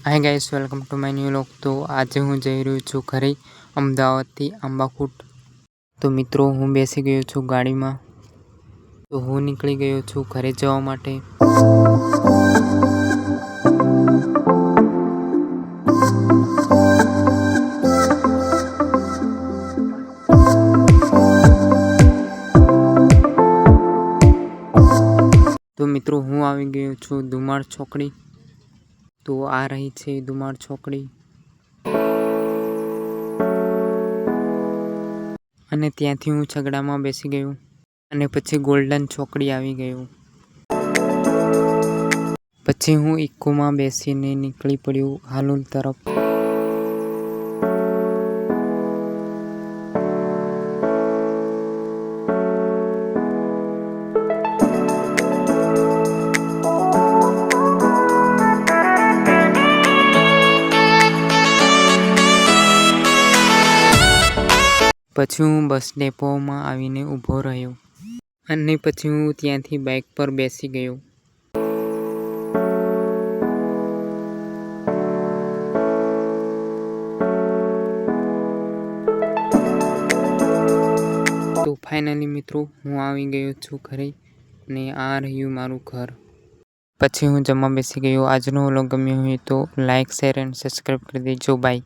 Hi guys, welcome to my new vlog. તો આજે હું જઈ રહ્યો છું ઘરે, અમદાવાદથી આંબાકુટ। તો મિત્રો, હું બેસી ગયો છું ગાડીમાં। તો હું નીકળી ગયો છું ઘરે જવા માટે। તો મિત્રો, હું આવી ગયો છું ધુમાડ ચોકડી। તો આ રહી છે ધુમાડ ચોકડી, અને ત્યાંથી હું છગડામાં બેસી ગયો અને પછી ગોલ્ડન ચોકડી આવી ગયો। પછી હું ઇકોમાં બેસીને નીકળી પડ્યો હાલોલ તરફ। પછી હું બસ ડેપોમાં આવીને ઊભો રહ્યો અને પછી હું ત્યાંથી બાઇક પર બેસી ગયો। તો ફાઇનલી મિત્રો, હું આવી ગયો છું ઘરે, અને આ રહ્યું મારું ઘર। પછી હું જમવા બેસી ગયો। આજનો વ્લોગ ગમ્યો હોય તો લાઇક, શેર એન્ડ સબસ્ક્રાઈબ કરી દેજો। બાય।